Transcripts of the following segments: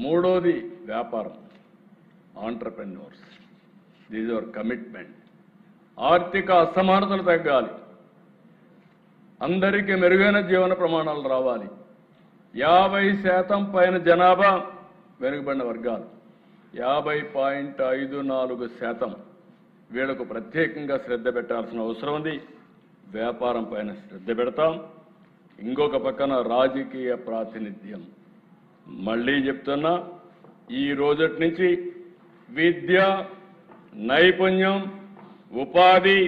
మూడోది వ్యాపారం, entrepreneurs. This our commitment. ఆర్థిక అసమానతలు తగ్గాలి, అందరికీ మెరుగైన జీవన ప్రమాణాలు రావాలి. 50% పైన జనాభా వెనుకబడిన వర్గాలు, 50.54% వీళ్లకు ప్రత్యేకంగా శ్రద్ధ పెట్టాల్సిన అవసరం ఉంది. వ్యాపారం పైన శ్రద్ధ పెడతాం. ఇంకొక పక్కన రాజకీయ ప్రాతినిధ్యం. మళ్ళీ చెప్తున్నా, ఈ రోజటి నుంచి విద్య, నైపుణ్యం, ఉపాధి,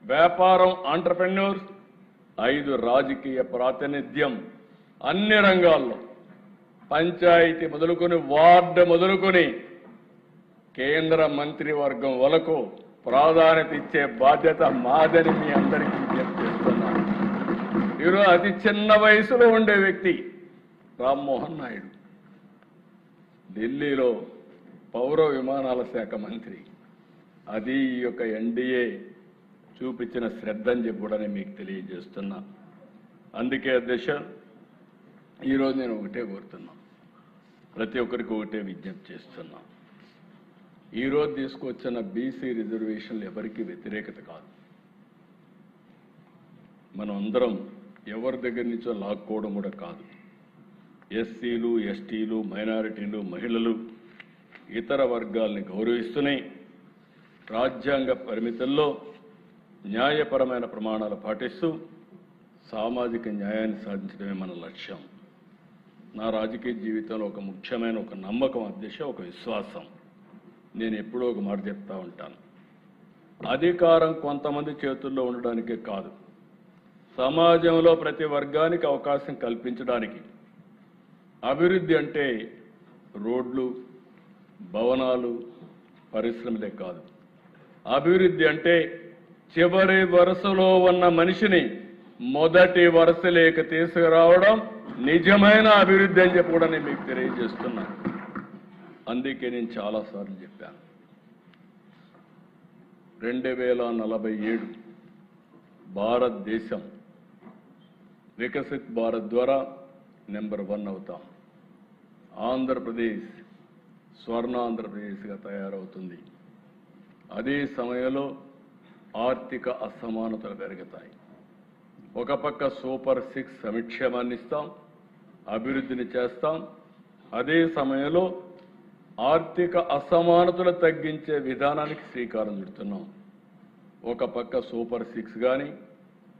వ్యాపారం, ఆంటర్‌ప్రెన్యూర్స్, 5 రాజకీయ ప్రాతినిధ్యం అన్ని రంగాల్లో, పంచాయతీ మొదలుకొని వార్డు మొదలుకొని కేంద్ర మంత్రివర్గం వరకు ప్రాధాన్యత ఇచ్చే బాధ్యత మాదని మీ అందరికీ విజ్ఞప్తి చేస్తున్నాను. ఈరోజు అతి చిన్న వయసులో ఉండే వ్యక్తి రామ్మోహన్ నాయుడు, ఢిల్లీలో పౌర విమానాల శాఖ మంత్రి. అది ఈ యొక్క ఎన్డీఏ చూపించిన శ్రద్ధ అని చెప్పి కూడా నేను మీకు తెలియజేస్తున్నా. అందుకే అధ్యక్ష, ఈరోజు నేను ఒకటే కోరుతున్నా, ప్రతి ఒక్కరికి ఒకటే విజ్ఞప్తి చేస్తున్నా. ఈరోజు తీసుకొచ్చిన బీసీ రిజర్వేషన్లు ఎవరికి వ్యతిరేకత కాదు. మనం అందరం ఎవరి దగ్గర నుంచో లాక్కోవడం కూడా కాదు. ఎస్సీలు, ఎస్టీలు, మైనారిటీలు, మహిళలు, ఇతర వర్గాల్ని గౌరవిస్తూనే రాజ్యాంగ పరిమితుల్లో న్యాయపరమైన ప్రమాణాలు పాటిస్తూ సామాజిక న్యాయాన్ని సాధించడమే మన లక్ష్యం. నా రాజకీయ జీవితంలో ఒక ముఖ్యమైన ఒక నమ్మకం అధ్యక్ష, ఒక విశ్వాసం. నేను ఎప్పుడూ ఒక మాట చెప్తా ఉంటాను, అధికారం కొంతమంది చేతుల్లో ఉండడానికే కాదు, సమాజంలో ప్రతి వర్గానికి అవకాశం కల్పించడానికి. అభివృద్ధి అంటే రోడ్లు, భవనాలు, పరిశ్రమలే కాదు. అభివృద్ధి అంటే చివరి వరుసలో ఉన్న మనిషిని మొదటి వరుసలోకి తీసుకురావడం నిజమైన అభివృద్ధి అని చెప్పి కూడా నేను మీకు తెలియజేస్తున్నాను. అందుకే నేను చాలాసార్లు చెప్పాను, 2047 భారతదేశం వికసిత్ భారత్ ద్వారా నెంబర్ 1 అవుతాం. ఆంధ్రప్రదేశ్ స్వర్ణాంధ్రప్రదేశ్గా తయారవుతుంది. అదే సమయంలో ఆర్థిక అసమానతలు పెరుగుతాయి. ఒక పక్క సూపర్ 6 సంక్షేమాన్ని ఇస్తాం, అభివృద్ధిని చేస్తాం. అదే సమయంలో ఆర్థిక అసమానతలు తగ్గించే విధానానికి శ్రీకారం చుడుతున్నాం. ఒక పక్క సూపర్ 6 కానీ,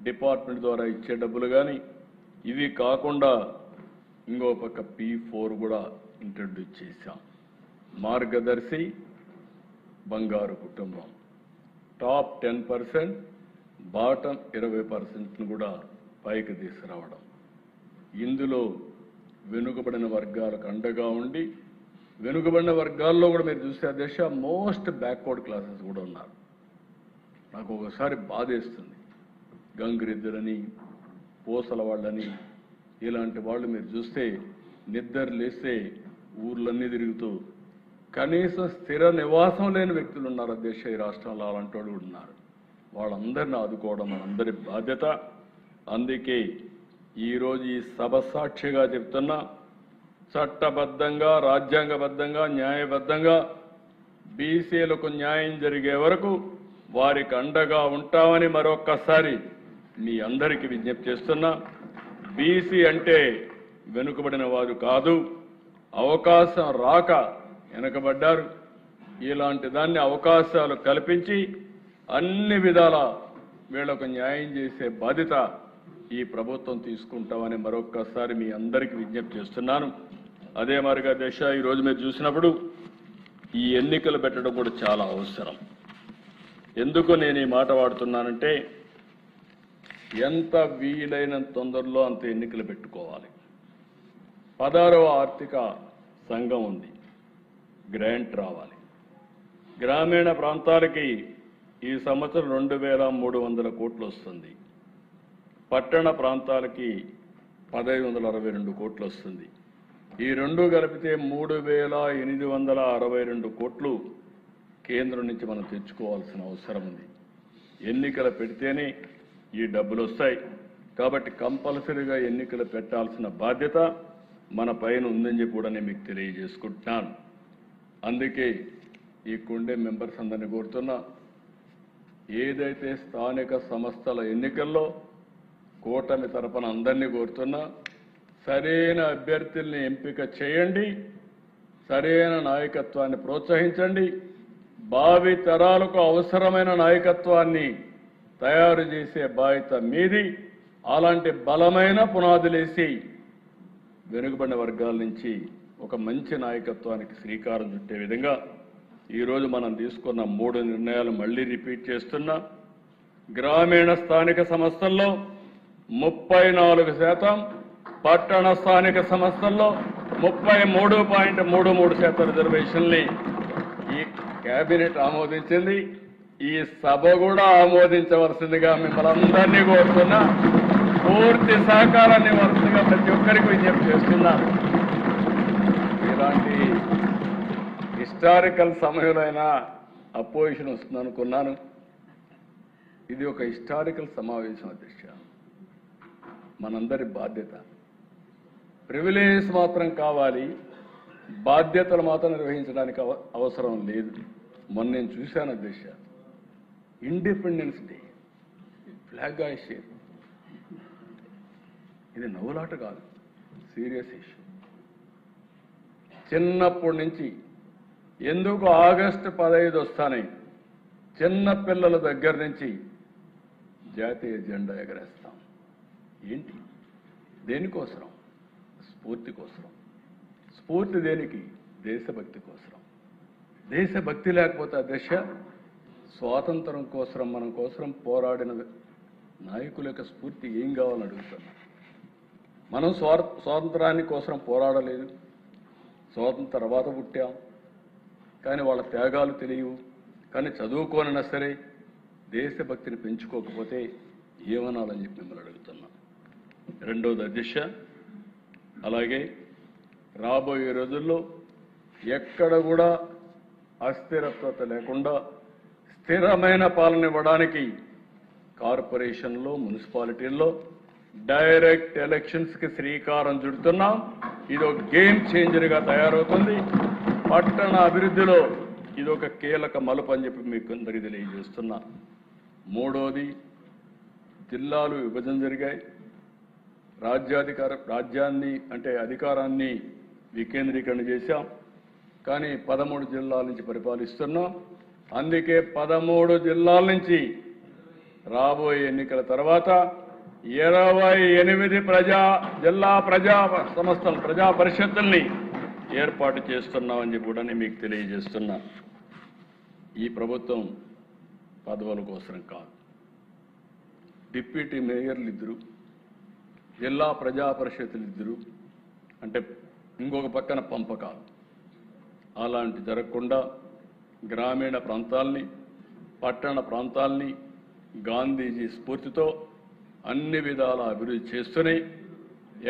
డిపార్ట్మెంట్ ద్వారా ఇచ్చే డబ్బులు కానీ, ఇవి కాకుండా ఇంకో పక్క P4 కూడా ఇంట్రడ్యూస్ చేశాం. మార్గదర్శి, బంగారు కుటుంబం, టాప్ 10%, బాటమ్ 20%ను కూడా పైకి తీసుకురావడం. ఇందులో వెనుకబడిన వర్గాలకు అండగా ఉండి, వెనుకబడిన వర్గాల్లో కూడా మీరు చూస్తే అధ్యక్ష మోస్ట్ బ్యాక్వర్డ్ క్లాసెస్ కూడా ఉన్నారు. నాకు ఒకసారి బాధేస్తుంది. గంగిరెద్దులని, పూసల వాళ్ళని, ఇలాంటి వాళ్ళు మీరు చూస్తే నిద్ర లేస్తే ఊర్లన్నీ తిరుగుతూ కనీసం స్థిర నివాసం లేని వ్యక్తులు ఉన్నారు అధ్యక్ష. ఈ రాష్ట్రంలో అలాంటి వాళ్ళు కూడా ఉన్నారు. వాళ్ళందరినీ ఆదుకోవడం మనందరి బాధ్యత. అందుకే ఈరోజు ఈ సభ సాక్షిగా చెప్తున్నా, చట్టబద్ధంగా, రాజ్యాంగబద్ధంగా, న్యాయబద్ధంగా బీసీలకు న్యాయం జరిగే వరకు వారికి అండగా ఉంటామని మరొక్కసారి మీ అందరికీ విజ్ఞప్తి చేస్తున్నా. బీసీ అంటే వెనుకబడిన వారు కాదు, అవకాశం రాక వెనకబడ్డారు. ఇలాంటి దాన్ని అవకాశాలు కల్పించి అన్ని విధాల వీళ్లకు న్యాయం చేసే బాధ్యత ఈ ప్రభుత్వం తీసుకుంటామని మరొక్కసారి మీ అందరికీ విజ్ఞప్తి చేస్తున్నాను. అదే మాదిరిగా దేశ ఈరోజు మీరు చూసినప్పుడు ఈ ఎన్నికలు పెట్టడం కూడా చాలా అవసరం. ఎందుకు నేను ఈ మాట వాడుతున్నానంటే, ఎంత వీలైనంత తొందరలో అంత ఎన్నికలు పెట్టుకోవాలి. 16వ ఆర్థిక సంఘం ఉంది, గ్రాంట్ రావాలి. గ్రామీణ ప్రాంతాలకి ఈ సంవత్సరం 2300 కోట్లు వస్తుంది. పట్టణ ప్రాంతాలకి 1562 కోట్లు వస్తుంది. ఈ రెండు కలిపితే 3862 కోట్లు కేంద్రం నుంచి మనం తెచ్చుకోవాల్సిన అవసరం ఉంది. ఎన్నికలు పెడితేనే ఈ డబ్బులు వస్తాయి. కాబట్టి కంపల్సరీగా ఎన్నికలు పెట్టాల్సిన బాధ్యత మన పైన ఉందని చెప్పి కూడా నేను మీకు తెలియజేసుకుంటున్నాను. అందుకే ఈ కుండే మెంబర్స్ అందరినీ కోరుతున్నా, ఏదైతే స్థానిక సంస్థల ఎన్నికల్లో కూటమి తరపున అందరినీ కోరుతున్నా, సరైన అభ్యర్థుల్ని ఎంపిక చేయండి, సరైన నాయకత్వాన్ని ప్రోత్సహించండి, భావి తరాలకు అవసరమైన నాయకత్వాన్ని తయారు చేసే బాధ్యత మీది. అలాంటి బలమైన పునాదులేసి వెనుకబడిన వర్గాల నుంచి ఒక మంచి నాయకత్వానికి శ్రీకారం చుట్టే విధంగా ఈరోజు మనం తీసుకున్న 3 నిర్ణయాలు మళ్ళీ రిపీట్ చేస్తున్నా. గ్రామీణ స్థానిక సంస్థల్లో 34%, పట్టణ స్థానిక సంస్థల్లో 33.33% రిజర్వేషన్ని ఈ కేబినెట్ ఆమోదించింది. ఈ సభ కూడా ఆమోదించవలసిందిగా మిమ్మల్ని అందరినీ కోరుతున్నా. పూర్తి సహకారాన్ని వరుసగా ప్రతి ఒక్కరికి విజ్ఞప్తి చేస్తున్నాను. ఇలాంటి హిస్టారికల్ సమయంలో అపోజిషన్ వస్తుంది అనుకున్నాను. ఇది ఒక హిస్టారికల్ సమావేశం అధ్యక్ష. మనందరి బాధ్యత. ప్రివిలేజ్ మాత్రం కావాలి, బాధ్యతలు మాత్రం నిర్వహించడానికి అవసరం లేదు. మొన్న నేను చూశాను అధ్యక్ష, ఇండిపెండెన్స్ డే ఫ్లాగ్ హాయిస్టింగ్, ఇది నవ్వులాట కాదు, సీరియస్ ఇష్యూ. చిన్నప్పటి నుంచి ఎందుకు ఆగస్టు 15 వస్తానే చిన్న పిల్లల దగ్గర నుంచి జాతీయ జెండా ఎగరేస్తాం. ఏంటి? దేనికోసం? స్ఫూర్తి కోసం. స్ఫూర్తి దేనికి? దేశభక్తి కోసం. దేశభక్తి లేకపోతే అధ్యక్ష, స్వాతంత్రం కోసం మనం కోసం పోరాడిన నాయకుల యొక్క స్ఫూర్తి ఏం కావాలని అడుగుతున్నాం. మనం స్వాతంత్రాన్ని కోసం పోరాడలేదు, స్వాతంత్ర తర్వాత పుట్టాం, కానీ వాళ్ళ త్యాగాలు తెలియవు. కానీ చదువుకోనైనా సరే దేశభక్తిని పెంచుకోకపోతే ఏమనాలని చెప్పి మిమ్మల్ని అడుగుతున్నాం. రెండోది అధ్యక్ష, అలాగే రాబోయే రోజుల్లో ఎక్కడ కూడా అస్థిరత్వత లేకుండా స్థిరమైన పాలన ఇవ్వడానికి కార్పొరేషన్లో, మున్సిపాలిటీల్లో డైరెక్ట్ ఎలక్షన్స్కి శ్రీకారం చుడుతున్నాం. ఇది ఒక గేమ్ చేంజర్గా తయారవుతుంది. పట్టణ అభివృద్ధిలో ఇది ఒక కీలక మలుపు అని చెప్పి మీకు అందరికీ తెలియజేస్తున్నా. మూడోది, జిల్లాలు విభజన జరిగాయి. రాజ్యాన్ని అంటే అధికారాన్ని వికేంద్రీకరణ చేశాం. కానీ 13 జిల్లాల నుంచి పరిపాలిస్తున్నాం. అందుకే 13 జిల్లాల నుంచి రాబోయే ఎన్నికల తర్వాత 28 జిల్లా ప్రజా సంస్థలు, ప్రజా పరిషత్తుల్ని ఏర్పాటు చేస్తున్నామని చెప్పి కూడా మీకు తెలియజేస్తున్నా. ఈ ప్రభుత్వం పదవుల కోసం కాదు. డిప్యూటీ మేయర్లు 2, జిల్లా ప్రజా పరిషత్తులు 2, అంటే ఇంకొక పక్కన పంపకాలు. అలాంటి జరగకుండా గ్రామీణ ప్రాంతాల్ని, పట్టణ ప్రాంతాల్ని గాంధీజీ స్ఫూర్తితో అన్ని విధాల అభివృద్ధి చేస్తూనే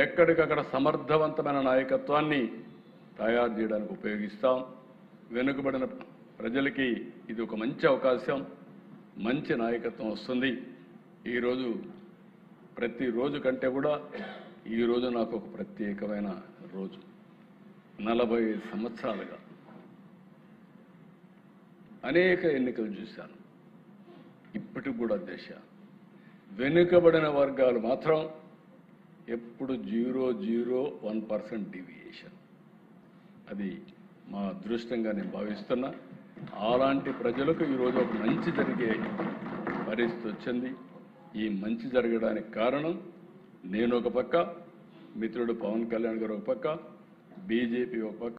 ఎక్కడికక్కడ సమర్థవంతమైన నాయకత్వాన్ని తయారు చేయడానికి ఉపయోగిస్తాం. వెనుకబడిన ప్రజలకి ఇది ఒక మంచి అవకాశం, మంచి నాయకత్వం వస్తుంది. ఈరోజు ప్రతిరోజు కంటే కూడా ఈరోజు నాకు ఒక ప్రత్యేకమైన రోజు. 45 సంవత్సరాలుగా అనేక ఎన్నికలు చూశాను. ఇప్పటికి కూడా దేశ వెనుకబడిన వర్గాలు మాత్రం ఎప్పుడు 0.01% డీవియేషన్. అది మా అదృష్టంగా నేను భావిస్తున్నా. అలాంటి ప్రజలకు ఈరోజు ఒక మంచి జరిగే పరిస్థితి వచ్చింది. ఈ మంచి జరగడానికి కారణం నేను ఒక పక్క, మిత్రుడు పవన్ కళ్యాణ్ గారు ఒక పక్క, బీజేపీ ఒక పక్క.